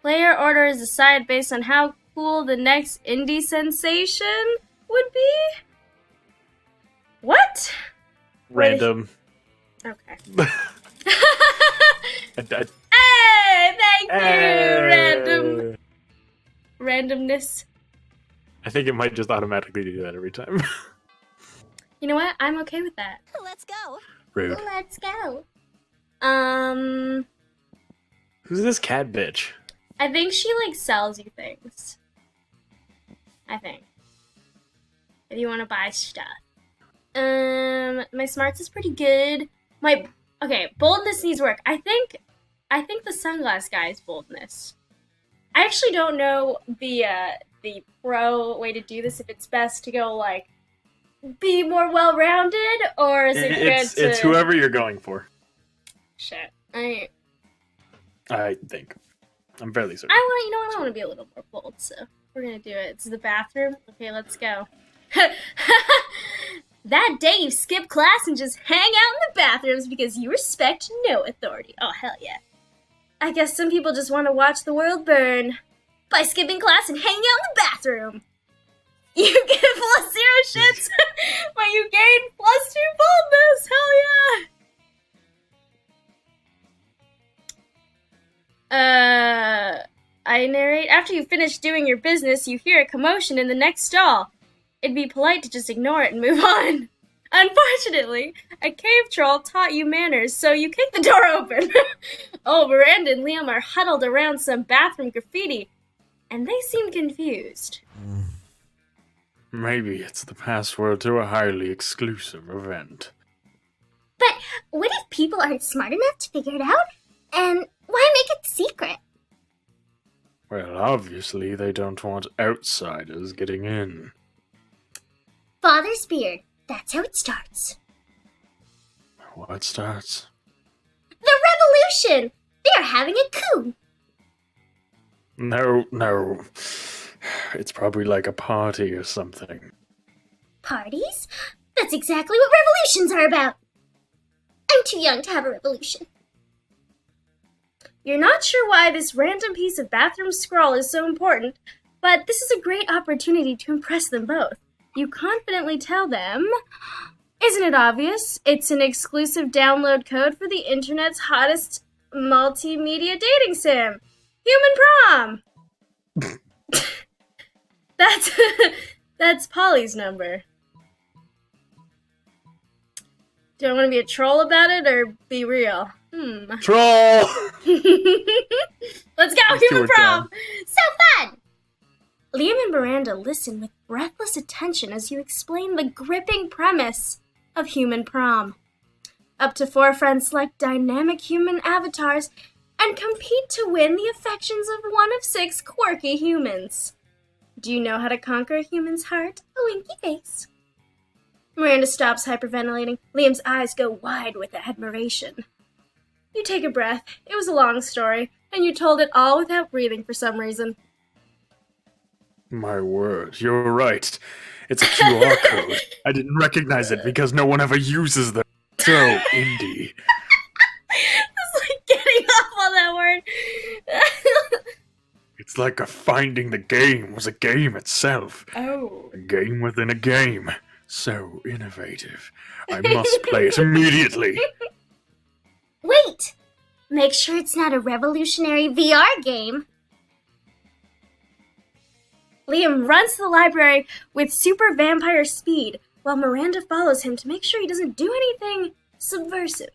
Player order is decided based on how cool the next indie sensation would be? What? Random. Okay. I, Hey, thank Hey. you, randomness. I think it might just automatically do that every time. You know what? I'm okay with that. Let's go. Rude. Let's go. Who's this cat bitch? I think she like sells you things. I think. If you want to buy stuff. My smarts is pretty good. Okay, boldness needs work. I think the sunglass guy's boldness. I actually don't know the pro way to do this. If it's best to go like be more well-rounded, or is it good to? It's whoever you're going for. Shit, I think. I'm fairly certain. I want to be a little more bold, so we're gonna do it. It's the bathroom. Okay, let's go. That day you skip class and just hang out in the bathrooms because you respect no authority. Oh, hell yeah. I guess some people just want to watch the world burn by skipping class and hanging out in the bathroom. You get +0 shits, but you gain +2 boldness. Hell yeah. I narrate. After you finish doing your business, you hear a commotion in the next stall. It'd be polite to just ignore it and move on. Unfortunately, a cave troll taught you manners, so you kick the door open. Oh, Miranda and Liam are huddled around some bathroom graffiti, and they seem confused. Maybe it's the password to a highly exclusive event. But what if people aren't smart enough to figure it out? And why make it secret? Well, obviously they don't want outsiders getting in. Father's beard. That's how it starts. What starts? The revolution! They are having a coup! No. It's probably like a party or something. Parties? That's exactly what revolutions are about! I'm too young to have a revolution. You're not sure why this random piece of bathroom scrawl is so important, but this is a great opportunity to impress them both. You confidently tell them, isn't it obvious? It's an exclusive download code for the internet's hottest multimedia dating sim, Human Prom. That's Polly's number. Do I want to be a troll about it or be real? Troll! Let's go, Human Prom! So fun! Liam and Miranda listen with breathless attention as you explain the gripping premise of Human Prom. Up to 4 friends select dynamic human avatars and compete to win the affections of one of 6 quirky humans. Do you know how to conquer a human's heart? A winky face. Miranda stops hyperventilating. Liam's eyes go wide with admiration. You take a breath. It was a long story, and you told it all without breathing for some reason. My word, you're right. It's a QR code. I didn't recognize it because no one ever uses them. So indie. It's like getting off on that word. It's like finding the game was a game itself. Oh. A game within a game. So innovative. I must play it immediately. Wait! Make sure it's not a revolutionary VR game. Liam runs to the library with super vampire speed, while Miranda follows him to make sure he doesn't do anything subversive.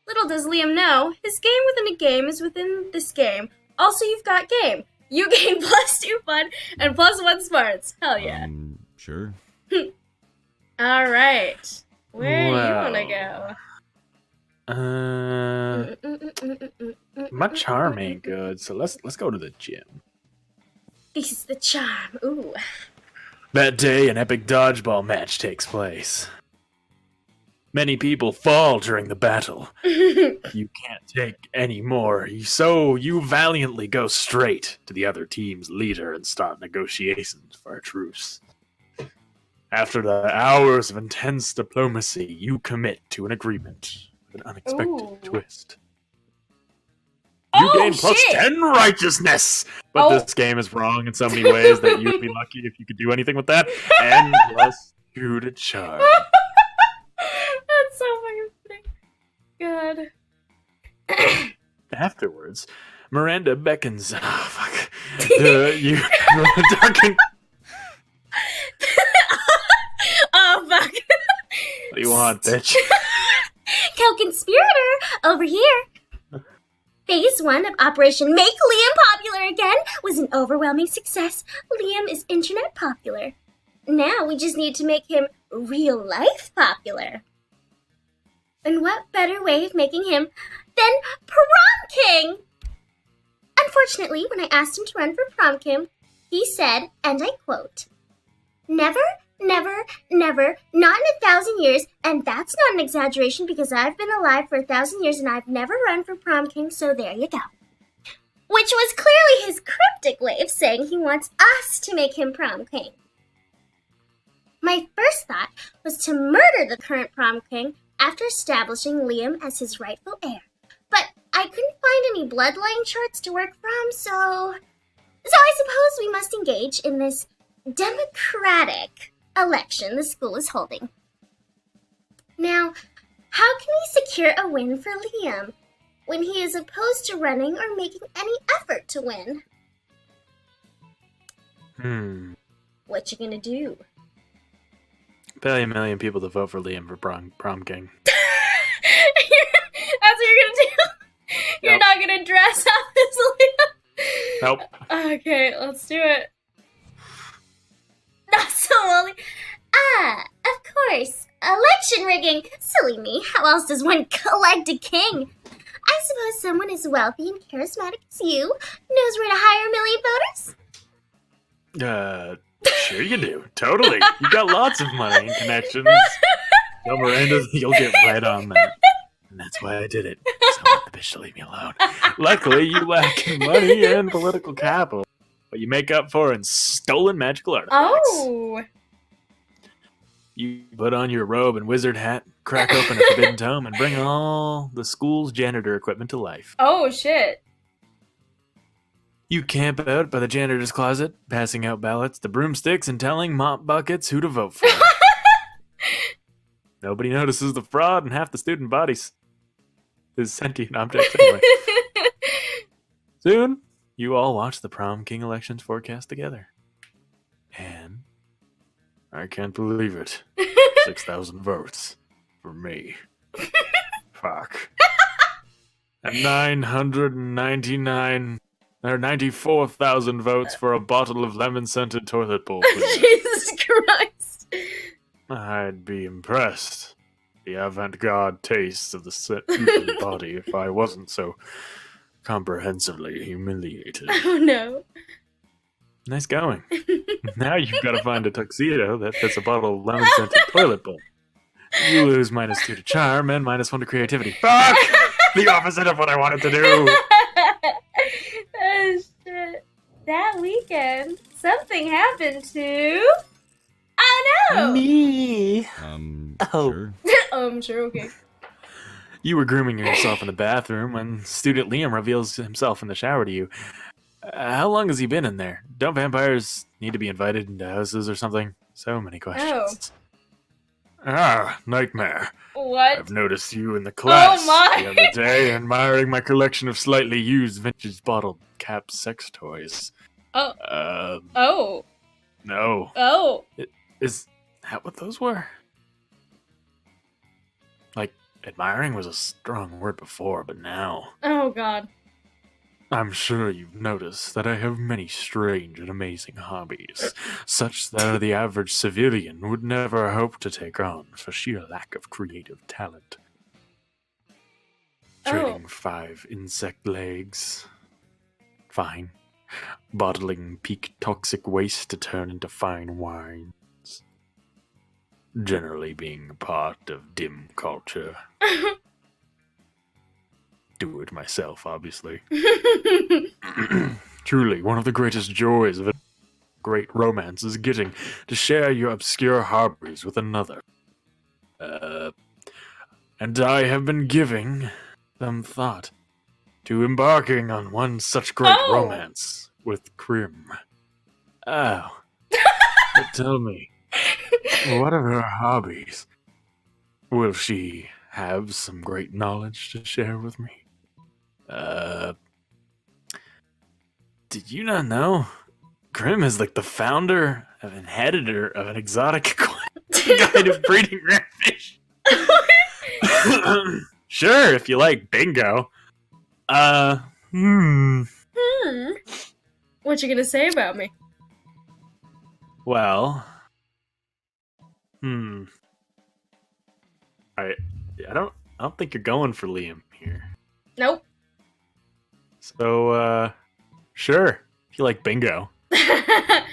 Little does Liam know, his game within a game is within this game. Also, you've got game. You gain +2 fun and +1 smarts. Hell yeah. Sure. Alright. Where do you wanna go? My charm ain't good, so let's go to the gym. This is the charm. Ooh. That day, an epic dodgeball match takes place. Many people fall during the battle. You can't take any more, so you valiantly go straight to the other team's leader and start negotiations for a truce. After the hours of intense diplomacy, you commit to an agreement with an unexpected twist. You Oh, gain plus shit. 10 righteousness! But Oh. this game is wrong in so many ways that you'd be lucky if you could do anything with that. And plus 2 to charm. That's so fucking funny. God. Afterwards, Miranda beckons. Oh, fuck. You darken. Oh, fuck. What do you want, bitch? Co-conspirator over here. Phase 1 of Operation Make Liam Popular Again was an overwhelming success. Liam is internet popular. Now we just need to make him real life popular. And what better way of making him than Prom King? Unfortunately, when I asked him to run for Prom King, he said, and I quote, "Never, never, never, not in 1,000 years, and that's not an exaggeration because I've been alive for 1,000 years and I've never run for Prom King, so there you go." Which was clearly his cryptic way of saying he wants us to make him Prom King. My first thought was to murder the current Prom King after establishing Liam as his rightful heir. But I couldn't find any bloodline charts to work from, so I suppose we must engage in this democratic election the school is holding. Now, how can we secure a win for Liam when he is opposed to running or making any effort to win? What you gonna do? Pay 1 million people to vote for Liam for prom king. That's what you're gonna do? You're Yep. not gonna dress up as Liam? Nope. Okay, let's do it. Not so only. Of course. Election rigging. Silly me. How else does one elect a king? I suppose someone as wealthy and charismatic as you knows where to hire a million voters? Sure you do. Totally. You got lots of money and connections. Tell Miranda you'll get right on that. And that's why I did it. So bitch, leave me alone. Luckily, you lack in money and political capital, but you make up for in stolen magical artifacts. Oh! You put on your robe and wizard hat, crack open a forbidden tome, and bring all the school's janitor equipment to life. Oh, shit. You camp out by the janitor's closet, passing out ballots to broomsticks and telling mop buckets who to vote for. Nobody notices the fraud, and half the student bodies is sentient objects anyway. Soon, you all watch the Prom King elections forecast together. And I can't believe it. 6,000 votes for me. Fuck. And 999 or 94,000 votes for a bottle of lemon-scented toilet bowl cleaner. Jesus Christ. I'd be impressed. The avant-garde taste of the human body if I wasn't so comprehensively humiliated. Oh, no. Nice going. Now you've got to find a tuxedo that fits a bottle of lemon-scented toilet bowl. You lose -2 to charm and -1 to creativity. Fuck! The opposite of what I wanted to do! Oh, shit. That weekend, something happened to... Oh, no! Me! Sure. Sure, okay. You were grooming yourself in the bathroom when student Liam reveals himself in the shower to you. How long has he been in there? Don't vampires need to be invited into houses or something? So many questions. Nightmare. What? I've noticed you in the class my. the other day admiring my collection of slightly used vintage bottle cap sex toys. Oh. No. Oh. Is that what those were? Like, admiring was a strong word before, but now... Oh, God. I'm sure you've noticed that I have many strange and amazing hobbies, such that the average civilian would never hope to take on for sheer lack of creative talent. Trading 5 insect legs. Fine. Bottling peak toxic waste to turn into fine wines. Generally being a part of dim culture. Do it myself, obviously. Truly, one of the greatest joys of a great romance is getting to share your obscure hobbies with another. And I have been giving them thought. to embarking on one such great Oh. romance with Krim. Oh, but tell me, what are her hobbies? Will she have some great knowledge to share with me? Did you not know? Krim is like the founder and editor of an exotic guide of breeding rare fish. Sure, if you like bingo. What you gonna say about me? Well, I don't think you're going for Liam here. Nope. So, sure, if you like bingo. My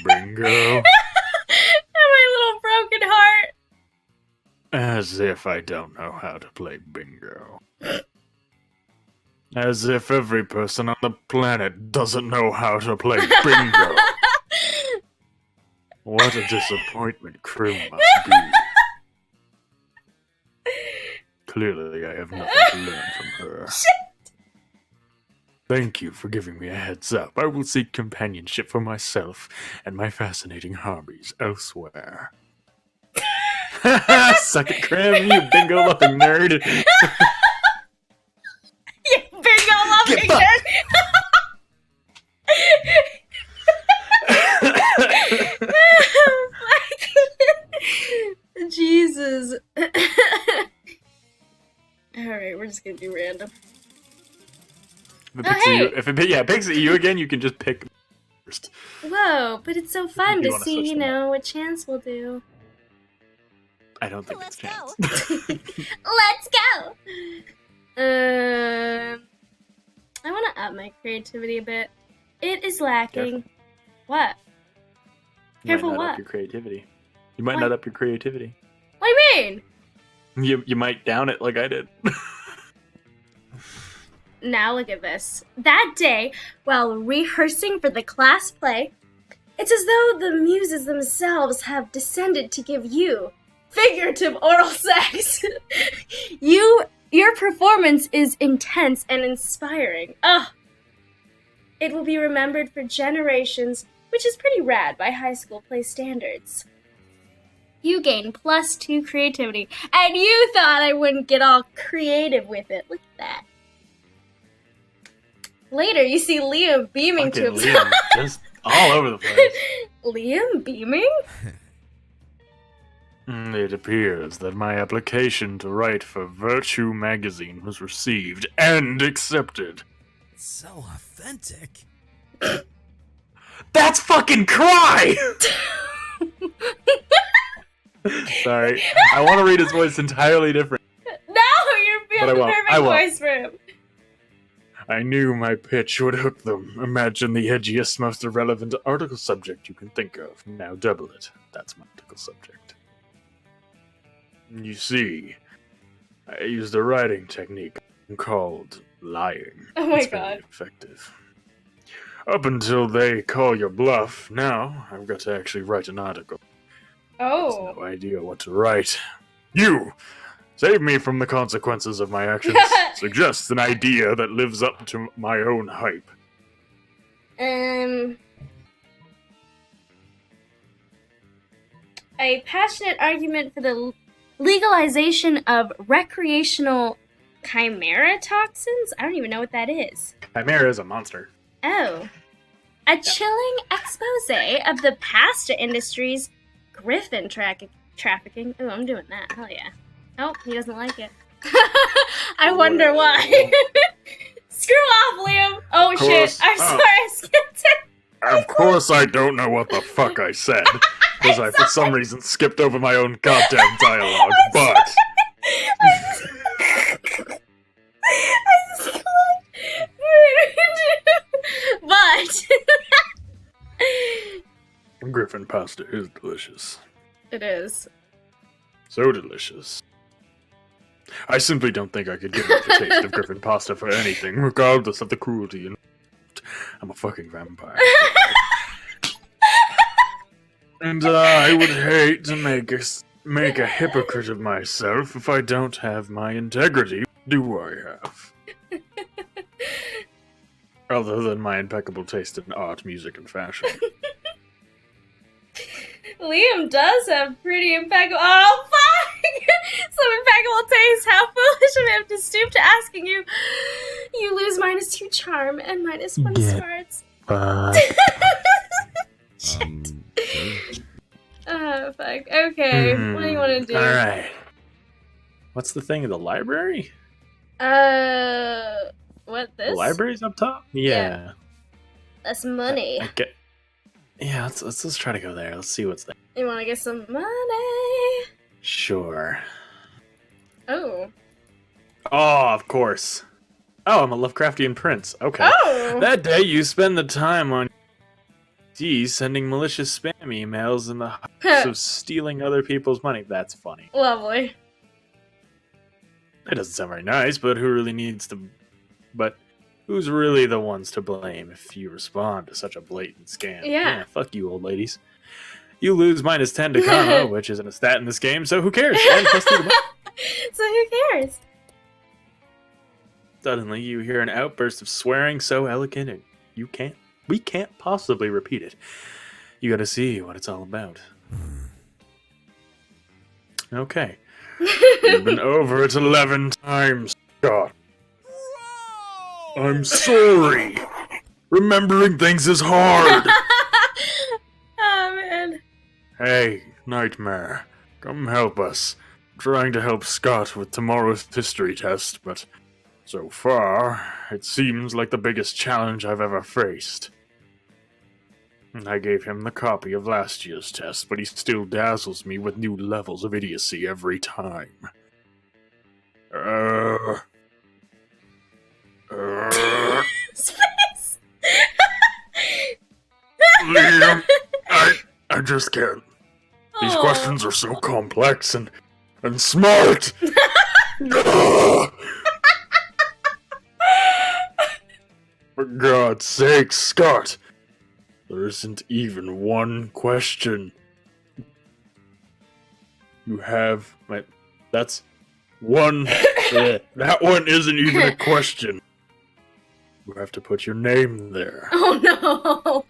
Bingo. little broken heart. As if I don't know how to play bingo. As if every person on the planet doesn't know how to play bingo. What a disappointment Krim must be. Clearly, I have nothing to learn from her. Thank you for giving me a heads up. I will seek companionship for myself and my fascinating hobbies elsewhere. Suck it, Krim, you bingo-loving nerd. You bingo loving Get nerd. Jesus. Alright, we're just gonna do random. If it picks hey. at you, if it picks at you again, you can just pick first. Whoa, but it's so fun If you to wanna see, switch them up. what Chance will do. I don't think Let's it's chance. Let's go! I want to up my creativity a bit. It is lacking. What? You Careful might not what? up your creativity. You might What? not up your creativity. What do you mean? You might down it like I did. Now look at this. That day, while rehearsing for the class play, it's as though the muses themselves have descended to give you figurative oral sex. Your performance is intense and inspiring. Ugh. It will be remembered for generations, which is pretty rad by high school play standards. You gain +2 creativity, and you thought I wouldn't get all creative with it. Look at that. Later, you see Liam beaming to Fucking himself. Liam, just all over the place. Liam beaming? It appears that my application to write for Virtue magazine was received and accepted. So authentic. That's fucking Cry! Sorry, I want to read his voice entirely different. No, you have the perfect voice for him. I knew my pitch would hook them. Imagine the edgiest, most irrelevant article subject you can think of. Now double it. That's my article subject. You see, I used a writing technique called lying. Oh my It's very God. effective. Up until they call your bluff, now I've got to actually write an article. Oh. No idea what to write. You! Save me from the consequences of my actions. Suggest an idea that lives up to my own hype. A passionate argument for the legalization of recreational chimera toxins? I don't even know what that is. Chimera is a monster. Oh. A chilling expose of the pasta industry's griffin trafficking. Oh, I'm doing that. Hell yeah. Oh, he doesn't like it. I wonder why. Screw off, Liam. Oh, Of shit. course. I'm sorry, I skipped it. Of course I don't know what the fuck I said, because I for some reason skipped over my own goddamn dialogue, but... But Griffin pasta is delicious. it is. So delicious. I simply don't think I could give up the taste of Griffin pasta for anything, regardless of the cruelty. I'm a fucking vampire. And I would hate to make a hypocrite of myself if I don't have my integrity. Do I have? Other than my impeccable taste in art, music, and fashion. Liam does have pretty impeccable. Oh, fuck! Some impeccable taste. How foolish of him to stoop to asking you. You lose -2 charm and -1 Get smarts. Shit. Oh, fuck. Okay, what do you want to do? Alright. What's the thing in the library? What, The this? library's up top? Yeah. That's money. Okay. Yeah, let's try to go there. Let's see what's there. You want to get some money? Sure. Oh. Oh, of course. Oh, I'm a Lovecraftian prince. Okay. Oh! That day you spend the time on D sending malicious spam emails in the hopes of stealing other people's money. That's funny. Lovely. It doesn't sound very nice, but who's really the ones to blame if you respond to such a blatant scam? Yeah. Fuck you, old ladies. You lose -10 to karma, which isn't a stat in this game, so who cares? And plus 2 to money. So who cares? Suddenly, you hear an outburst of swearing so elegant and we can't possibly repeat it. You gotta see what it's all about. Okay. You've been over it 11 times, Scott. I'm sorry. Remembering things is hard. Oh, man. Hey, Nightmare. Come help us. I'm trying to help Scott with tomorrow's history test, but so far, it seems like the biggest challenge I've ever faced. I gave him the copy of last year's test, but he still dazzles me with new levels of idiocy every time. Space. Liam, I just can't. These Aw. questions are so complex and smart. Ugh. For God's sake, Scott. There isn't even one question. You have that's one. That one isn't even a question. You have to put your name there. Oh, no.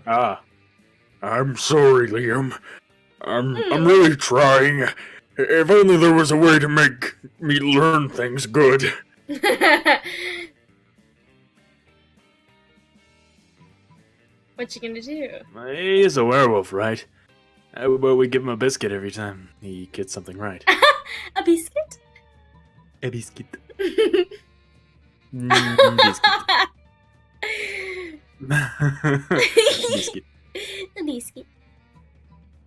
Ah. I'm sorry, Liam. I'm really trying. If only there was a way to make me learn things good. What you gonna do? He's a werewolf, right? How about we give him a biscuit every time he gets something right? A biscuit? A biscuit. Biscuit. A biscuit.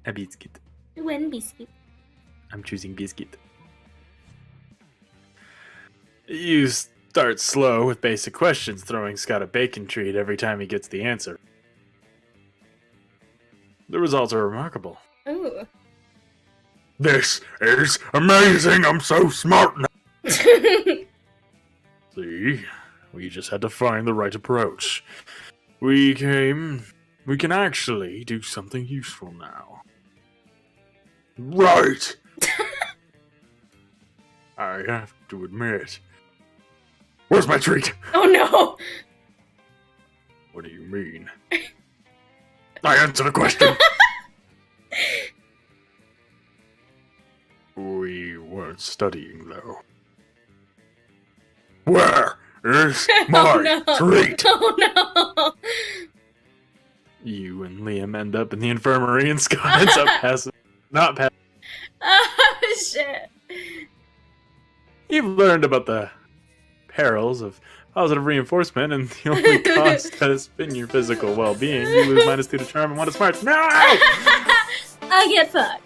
A biscuit. One biscuit. I'm choosing biscuit. You start slow with basic questions, throwing Scott a bacon treat every time he gets the answer. The results are remarkable. Ooh. This is amazing! I'm so smart now! See? We just had to find the right approach. We can actually do something useful now. Right! I have to admit. Where's my treat? Oh, no. What do you mean? I answered the question! We weren't studying, though. Where is my Oh, no. treat? Oh, no. You and Liam end up in the infirmary and Scott ends up not passing. Oh, shit. You've learned about the perils of positive reinforcement and the only cost has been your physical well-being. You lose -2 to charm and 1 to smarts. No! I get fucked.